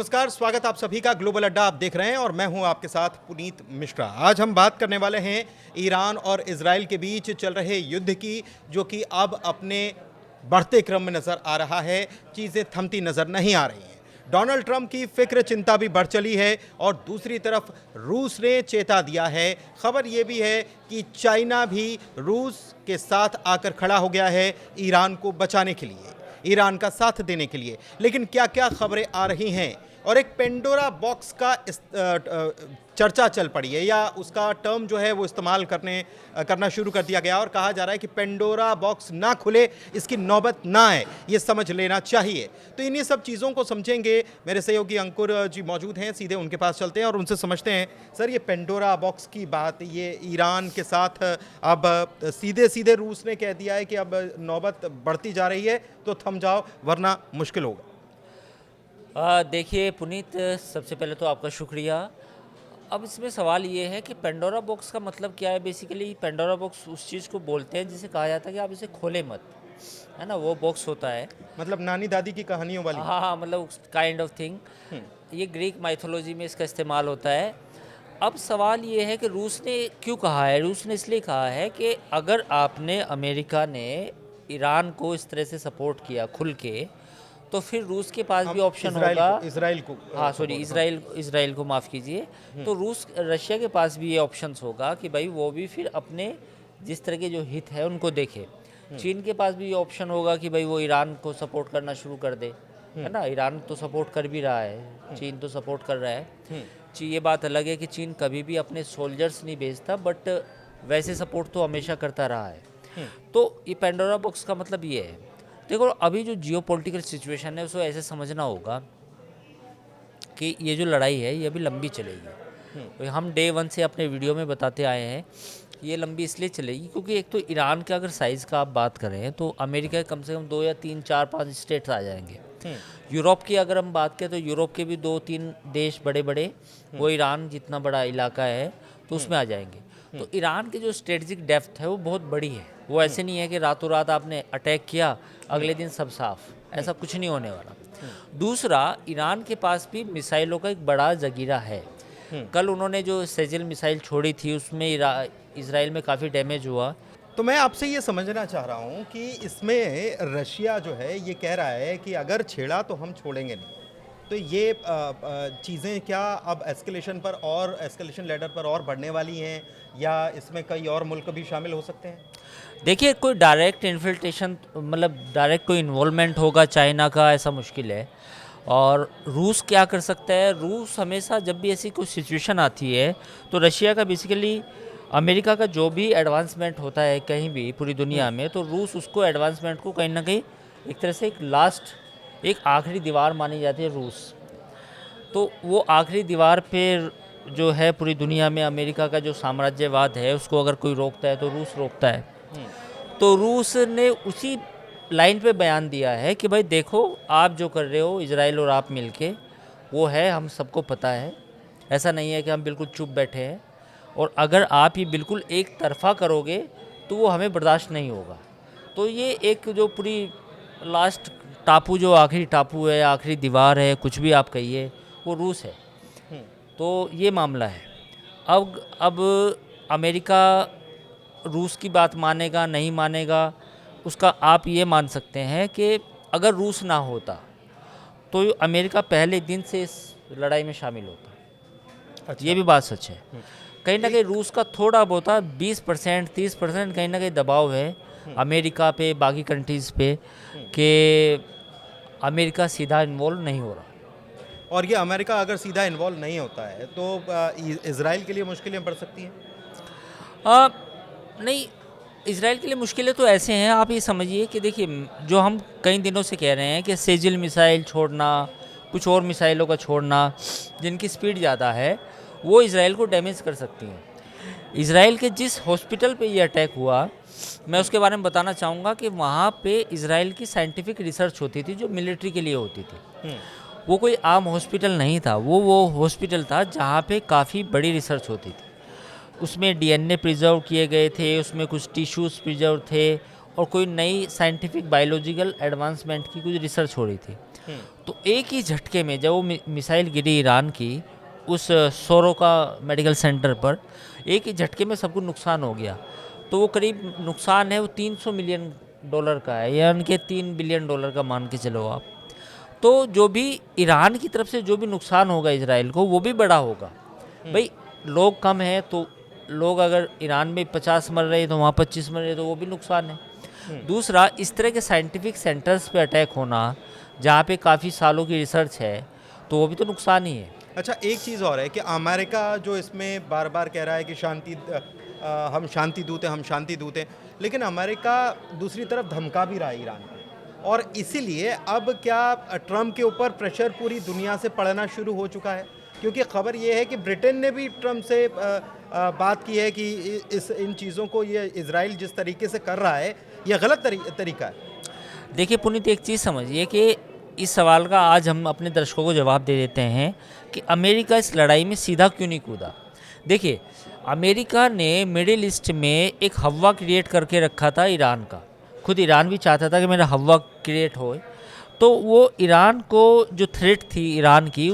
नमस्कार, स्वागत आप सभी का ग्लोबल अड्डा आप देख रहे हैं और मैं हूं आपके साथ पुनीत मिश्रा। आज हम बात करने वाले हैं ईरान और इजराइल के बीच चल रहे युद्ध की, जो कि अब अपने बढ़ते क्रम में नज़र आ रहा है। चीज़ें थमती नज़र नहीं आ रही हैं। डोनाल्ड ट्रंप की फिक्र चिंता भी बढ़ चली है और दूसरी तरफ रूस ने चेता दिया है। खबर ये भी है कि चाइना भी रूस के साथ आकर खड़ा हो गया है ईरान को बचाने के लिए, ईरान का साथ देने के लिए। लेकिन क्या क्या खबरें आ रही हैं और एक पेंडोरा बॉक्स का चर्चा चल पड़ी है, या उसका टर्म जो है वो इस्तेमाल करना शुरू कर दिया गया और कहा जा रहा है कि पेंडोरा बॉक्स ना खुले, इसकी नौबत ना आए, ये समझ लेना चाहिए। तो इन्हीं सब चीज़ों को समझेंगे। मेरे सहयोगी अंकुर जी मौजूद हैं, सीधे उनके पास चलते हैं और उनसे समझते हैं। सर, ये पेंडोरा बॉक्स की बात, ये ईरान के साथ अब सीधे सीधे रूस ने कह दिया है कि अब नौबत बढ़ती जा रही है तो थम जाओ वरना मुश्किल होगा। देखिए पुनीत, सबसे पहले तो आपका शुक्रिया। अब इसमें सवाल ये है कि पेंडोरा बॉक्स का मतलब क्या है। बेसिकली पेंडोरा बॉक्स उस चीज़ को बोलते हैं जिसे कहा जाता है कि आप इसे खोले मत, है ना। वो बॉक्स होता है, मतलब नानी दादी की कहानियों वाली। हाँ, मतलब काइंड ऑफ थिंग। ये ग्रीक माइथोलॉजी में इसका इस्तेमाल होता है। अब सवाल ये है कि रूस ने क्यों कहा है। रूस ने इसलिए कहा है कि अगर आपने, अमेरिका ने ईरान को इस तरह से सपोर्ट किया खुल के, तो फिर रूस के पास भी ऑप्शन होगा। इसराइल को इसराइल को माफ़ कीजिए। तो रशिया के पास भी ये ऑप्शंस होगा कि भाई वो भी फिर अपने जिस तरह के जो हित है उनको देखे। चीन के पास भी ये ऑप्शन होगा कि भाई वो ईरान को सपोर्ट करना शुरू कर दे, है ना। ईरान तो सपोर्ट कर भी रहा है, चीन तो सपोर्ट कर रहा है। ये बात अलग है कि चीन कभी भी अपने सोल्जर्स नहीं भेजता, बट वैसे सपोर्ट तो हमेशा करता रहा है। तो ये पेंडोरा बॉक्स का मतलब ये है। देखो, अभी जो जियोपॉलिटिकल सिचुएशन है उसको ऐसे समझना होगा कि ये जो लड़ाई है ये अभी लंबी चलेगी। तो हम डे 1 से अपने वीडियो में बताते आए हैं ये लंबी इसलिए चलेगी क्योंकि एक तो ईरान का अगर साइज़ का आप बात करें तो अमेरिका के कम से कम 2 या 3, 4, 5 स्टेट्स आ जाएंगे। यूरोप की अगर हम बात करें तो यूरोप के भी 2-3 देश बड़े बड़े, वो ईरान जितना बड़ा इलाका है तो उसमें आ जाएंगे। तो ईरान की जो स्ट्रेटजिक डेप्थ है वो बहुत बड़ी है। वो ऐसे नहीं है कि रातों रात आपने अटैक किया अगले दिन सब साफ, ऐसा कुछ नहीं होने वाला। दूसरा, ईरान के पास भी मिसाइलों का एक बड़ा जगीरा है। कल उन्होंने जो सेजिल मिसाइल छोड़ी थी उसमें इजराइल में काफ़ी डैमेज हुआ। तो मैं आपसे ये समझना चाह रहा हूँ कि इसमें रशिया जो है ये कह रहा है कि अगर छेड़ा तो हम छोड़ेंगे नहीं। तो ये चीज़ें क्या अब एस्केलेशन लेडर पर और बढ़ने वाली हैं, या इसमें कई और मुल्क भी शामिल हो सकते हैं? देखिए, कोई डायरेक्ट इन्फिल्ट्रेशन, मतलब डायरेक्ट कोई इन्वॉल्वमेंट होगा चाइना का, ऐसा मुश्किल है। और रूस क्या कर सकता है, रूस हमेशा जब भी ऐसी कोई सिचुएशन आती है तो रशिया का, बेसिकली अमेरिका का जो भी एडवांसमेंट होता है कहीं भी पूरी दुनिया में, तो रूस उसको एडवांसमेंट को कहीं ना कहीं एक तरह से एक आखिरी दीवार मानी जाती है रूस। तो वो आखिरी दीवार पे जो है पूरी दुनिया में अमेरिका का जो साम्राज्यवाद है उसको अगर कोई रोकता है तो रूस रोकता है। तो रूस ने उसी लाइन पे बयान दिया है कि भाई देखो, आप जो कर रहे हो इजराइल और आप मिलके, वो है, हम सबको पता है। ऐसा नहीं है कि हम बिल्कुल चुप बैठे हैं, और अगर आप ये बिल्कुल एक तरफा करोगे तो वो हमें बर्दाश्त नहीं होगा। तो ये एक जो पूरी लास्ट टापू, जो आखिरी टापू है, आखिरी दीवार है, कुछ भी आप कहिए, वो रूस है। तो ये मामला है। अब अमेरिका रूस की बात मानेगा नहीं मानेगा, उसका आप ये मान सकते हैं कि अगर रूस ना होता तो अमेरिका पहले दिन से इस लड़ाई में शामिल होता। अच्छा। ये भी बात सच है। कहीं ना कहीं रूस का थोड़ा बहुत 20%, 30% कहीं ना कहीं दबाव है अमेरिका पे, बाकी कंट्रीज़ पे, कि अमेरिका सीधा इन्वॉल्व नहीं हो रहा। और ये अमेरिका अगर सीधा इन्वॉल्व नहीं होता है तो इजराइल के लिए मुश्किलें बढ़ सकती हैं? नहीं, इजराइल के लिए मुश्किलें तो ऐसे हैं, आप ये समझिए कि देखिए, जो हम कई दिनों से कह रहे हैं कि सेजिल मिसाइल छोड़ना, कुछ और मिसाइलों का छोड़ना जिनकी स्पीड ज़्यादा है, वो इजराइल को डैमेज कर सकती हैं। इजराइल के जिस हॉस्पिटल पे ये अटैक हुआ, मैं उसके बारे में बताना चाहूँगा कि वहाँ पे इजराइल की साइंटिफिक रिसर्च होती थी जो मिलिट्री के लिए होती थी। वो कोई आम हॉस्पिटल नहीं था, वो हॉस्पिटल था जहाँ पे काफ़ी बड़ी रिसर्च होती थी। उसमें DNA प्रिजर्व किए गए थे, उसमें कुछ टिश्यूज़ प्रिजर्व थे, और कोई नई साइंटिफिक बायोलॉजिकल एडवांसमेंट की कुछ रिसर्च हो रही थी। तो एक ही झटके में जब वो मिसाइल गिरी ईरान की उस सोरोका मेडिकल सेंटर पर, एक ही झटके में सब कुछ नुकसान हो गया। तो वो करीब नुकसान है वो $300 मिलियन का है, यानी कि $3 बिलियन का मान के चलो आप। तो जो भी ईरान की तरफ से जो भी नुकसान होगा इजराइल को, वो भी बड़ा होगा। भाई लोग कम हैं तो लोग अगर ईरान में 50 मर रहे हैं तो वहाँ 25 मर रहे हैं, तो वो भी नुकसान है। दूसरा, इस तरह के साइंटिफिक सेंटर्स पे अटैक होना जहाँ पे काफ़ी सालों की रिसर्च है, तो वो भी तो नुकसान ही है। अच्छा, एक चीज़ और है कि अमेरिका जो इसमें बार बार कह रहा है कि हम शांति दूत हैं, हम शांति दूत हैं, लेकिन अमेरिका दूसरी तरफ धमका भी रहा है ईरान को, और इसीलिए अब क्या ट्रम्प के ऊपर प्रेशर पूरी दुनिया से पड़ना शुरू हो चुका है? क्योंकि खबर ये है कि ब्रिटेन ने भी ट्रम्प से बात की है कि इन चीज़ों को, ये इजराइल जिस तरीके से कर रहा है, ये गलत तरीका है। देखिए पुनीत, एक चीज़ समझिए कि इस सवाल का आज हम अपने दर्शकों को जवाब दे देते हैं कि अमेरिका इस लड़ाई में सीधा क्यों नहीं कूदा। देखिए, अमेरिका ने मिडिल ईस्ट में एक हवा क्रिएट करके रखा था ईरान का। खुद ईरान भी चाहता था कि मेरा हवा क्रिएट हो, तो वो ईरान को जो थ्रेट थी ईरान की,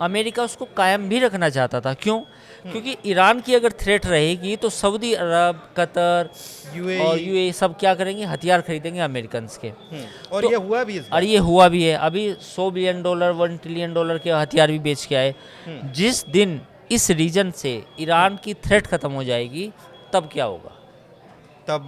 अमेरिका उसको कायम भी रखना चाहता था। क्यों? क्योंकि ईरान की अगर थ्रेट रहेगी तो सऊदी अरब, कतर और यूएई सब क्या करेंगे, हथियार खरीदेंगे अमेरिकन के। और तो ये हुआ भी और ये हुआ भी है। अभी $100 बिलियन, $1 ट्रिलियन के हथियार भी बेच के आए। जिस दिन इस रीजन से ईरान की थ्रेट खत्म हो जाएगी, तब क्या होगा? तब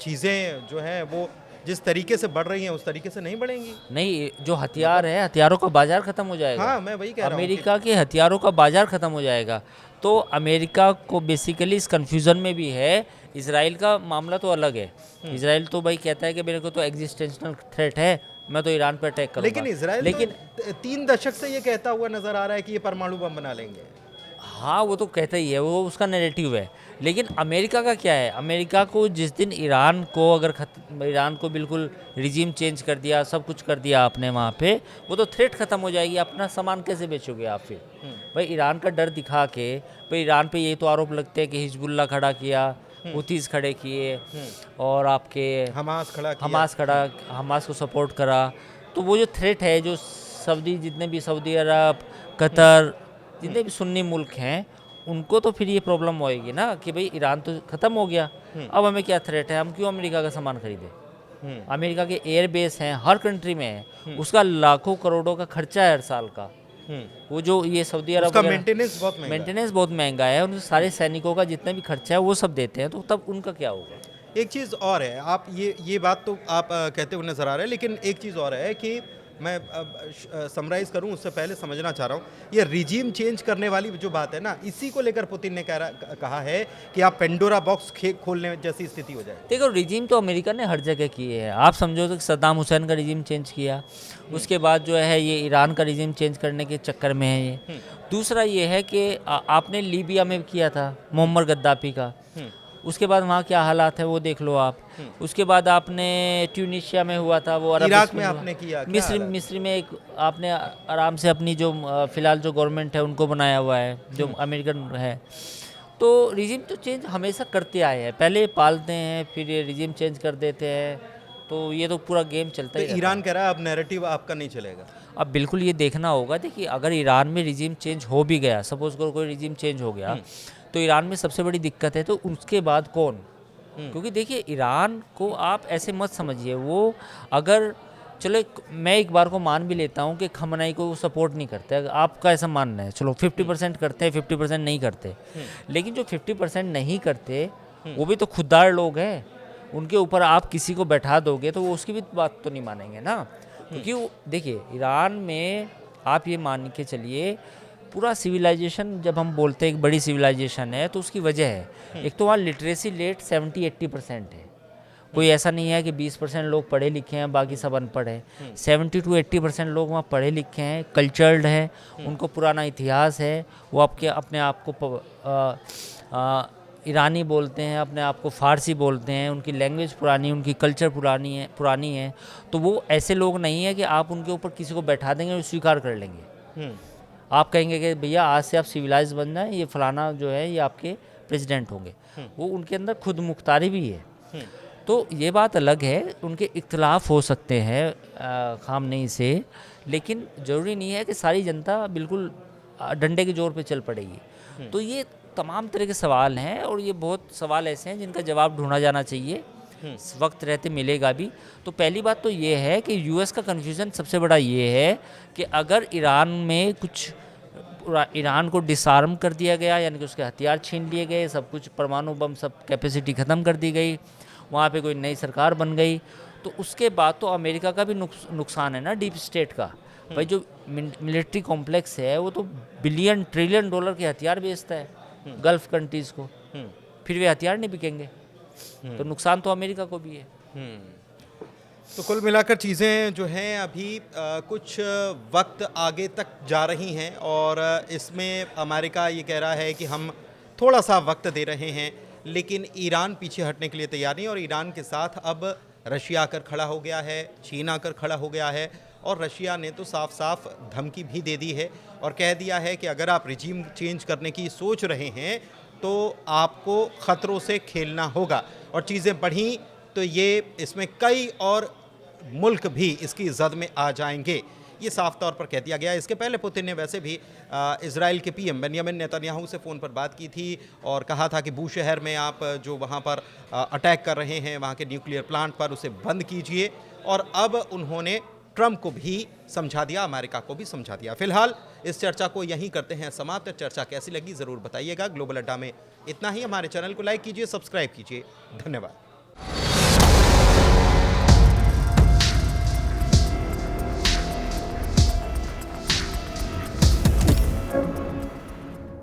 चीज़ें जो हैं वो जिस तरीके से बढ़ रही हैं उस तरीके से नहीं बढ़ेंगी। नहीं, जो हथियार है, हथियारों का बाजार खत्म हो जाएगा। हाँ, मैं वही कह रहा हूँ अमेरिका के हथियारों का बाजार खत्म हो जाएगा। तो अमेरिका को बेसिकली इस कंफ्यूजन में भी है। इजराइल का मामला तो अलग है। इजराइल तो भाई कहता है कि मेरे को तो एग्जिस्टेंशनल थ्रेट है, मैं तो ईरान पर अटैक करूंगा। लेकिन इजराइल तो 3 दशक से ये कहता हुआ नजर आ रहा है कि ये परमाणु बम बना लेंगे। हाँ, वो तो कहता ही है, वो उसका नैरेटिव है। लेकिन अमेरिका का क्या है? अमेरिका को जिस दिन ईरान को अगर ईरान को बिल्कुल रिजीम चेंज कर दिया, सब कुछ कर दिया आपने वहाँ पे, वो तो थ्रेट खत्म हो जाएगी। अपना सामान कैसे बेचोगे आप फिर? भाई ईरान का डर दिखा के, भाई ईरान पे यही तो आरोप लगते हैं कि हिजबुल्ला खड़ा किया, हुतीस खड़े किए, और आपके हमास खड़ा किया। हमास को सपोर्ट करा। तो वो जो थ्रेट है, जो जितने भी सऊदी अरब, कतर, जितने भी सुन्नी मुल्क हैं, उनको तो फिर ये प्रॉब्लम होएगी ना कि भाई ईरान तो ख़त्म हो गया, अब हमें क्या थ्रेट है, हम क्यों अमेरिका का सामान खरीदें? अमेरिका के एयर बेस हैं, हर कंट्री में है, उसका लाखों करोड़ों का खर्चा है हर साल का। वो जो ये सऊदी अरब उसका मेंटेनेंस बहुत महंगा है, उन सारे सैनिकों का जितना भी खर्चा है वो सब देते हैं, तो तब उनका क्या होगा? एक चीज़ और है, आप ये बात तो आप कहते हुए नज़र आ रहे हैं, लेकिन एक चीज़ और है कि मैं समराइज़ करूं उससे पहले समझना चाह रहा हूं, ये रिजीम चेंज करने वाली जो बात है ना, इसी को लेकर पुतिन ने कहा है कि आप पेंडोरा बॉक्स खोलने जैसी स्थिति हो जाए। देखो, रिजीम तो अमेरिका ने हर जगह किए हैं। आप समझो तो सद्दाम हुसैन का रिजीम चेंज किया, उसके बाद जो है ये ईरान का रिजीम चेंज करने के चक्कर में है ये। दूसरा ये है कि आपने लीबिया में किया था मोहम्मद गद्दाफी का, उसके बाद वहाँ क्या हालात है वो देख लो आप। उसके बाद आपने ट्यूनीशिया में हुआ था, वो अरब इराक में आपने किया, मिस्र में एक आपने आराम से अपनी जो फिलहाल जो गवर्नमेंट है उनको बनाया हुआ है, जो अमेरिकन है। तो रिजीम तो चेंज हमेशा करते आए हैं, पहले पालते हैं फिर ये रिजीम चेंज कर देते हैं, तो ये तो पूरा गेम चलता ही। ईरान कह रहा है अब नैरेटिव आपका नहीं चलेगा। अब बिल्कुल ये देखना होगा। देखिए, अगर ईरान में रिजीम चेंज हो भी गया, सपोज करो कोई रिजीम चेंज हो गया, तो ईरान में सबसे बड़ी दिक्कत है तो उसके बाद कौन? क्योंकि देखिए, ईरान को आप ऐसे मत समझिए, वो अगर चलो मैं एक बार को मान भी लेता हूँ कि खमनाई को सपोर्ट नहीं करते, अगर आपका ऐसा मानना है, चलो 50% करते हैं, 50% नहीं करते, लेकिन जो 50% नहीं करते वो भी तो खुददार लोग हैं। उनके ऊपर आप किसी को बैठा दोगे तो वो उसकी भी बात तो नहीं मानेंगे ना। क्योंकि देखिए, ईरान में आप ये मान के चलिए, पूरा सिविलाइजेशन, जब हम बोलते हैं एक बड़ी सिविलाइजेशन है तो उसकी वजह है, एक तो वहाँ लिटरेसी रेट 70-80% है। कोई ऐसा नहीं है कि 20% लोग पढ़े लिखे हैं बाकी सब अनपढ़ है। 70-80% लोग वहाँ पढ़े लिखे हैं, कल्चर्ड है, उनको पुराना इतिहास है, वो अपने आप को ईरानी बोलते हैं, अपने आप को फ़ारसी बोलते हैं, उनकी लैंग्वेज पुरानी, उनकी कल्चर पुरानी है। तो वो ऐसे लोग नहीं है कि आप उनके ऊपर किसी को बैठा देंगे और स्वीकार कर लेंगे। आप कहेंगे कि भैया आज से आप सिविलाइज बन जाए, ये फलाना जो है ये आपके प्रेसिडेंट होंगे। वो उनके अंदर खुद मुख्तारी भी है। तो ये बात अलग है, उनके इख्तलाफ हो सकते हैं खामनेई से, लेकिन ज़रूरी नहीं है कि सारी जनता बिल्कुल डंडे के जोर पे चल पड़ेगी। तो ये तमाम तरह के सवाल हैं और ये बहुत सवाल ऐसे हैं जिनका जवाब ढूंढा जाना चाहिए, वक्त रहते मिलेगा भी। तो पहली बात तो ये है कि यूएस का कन्फ्यूज़न सबसे बड़ा ये है कि अगर ईरान में कुछ ईरान को डिसआर्म कर दिया गया, यानी कि उसके हथियार छीन लिए गए, सब कुछ परमाणु बम सब कैपेसिटी ख़त्म कर दी गई, वहाँ पे कोई नई सरकार बन गई, तो उसके बाद तो अमेरिका का भी नुकसान है ना, डीप स्टेट का। भाई जो मिलिट्री कॉम्प्लेक्स है वो तो बिलियन ट्रिलियन डॉलर के हथियार बेचता है गल्फ कंट्रीज़ को, फिर वे हथियार नहीं बिकेंगे, तो नुकसान तो अमेरिका को भी है। तो कुल मिलाकर चीज़ें जो हैं अभी कुछ वक्त आगे तक जा रही हैं और इसमें अमेरिका ये कह रहा है कि हम थोड़ा सा वक्त दे रहे हैं, लेकिन ईरान पीछे हटने के लिए तैयार नहीं। और ईरान के साथ अब रशिया आकर खड़ा हो गया है, चीन आकर खड़ा हो गया है, और रशिया ने तो साफ साफ धमकी भी दे दी है और कह दिया है कि अगर आप रिजीम चेंज करने की सोच रहे हैं तो आपको ख़तरों से खेलना होगा। और चीज़ें बढ़ी तो ये इसमें कई और मुल्क भी इसकी जद में आ जाएंगे, ये साफ तौर पर कह दिया गया। इसके पहले पुतिन ने वैसे भी इजराइल के पीएम बेंयामिन नेतन्याहू से फ़ोन पर बात की थी और कहा था कि बू शहर में आप जो वहाँ पर अटैक कर रहे हैं, वहाँ के न्यूक्लियर प्लांट पर, उसे बंद कीजिए। और अब उन्होंने ट्रंप को भी समझा दिया, अमेरिका को भी समझा दिया। फिलहाल इस चर्चा को यहीं करते हैं समाप्त। चर्चा कैसी लगी ज़रूर बताइएगा। ग्लोबल अड्डा में इतना ही। हमारे चैनल को लाइक कीजिए, सब्सक्राइब कीजिए। धन्यवाद।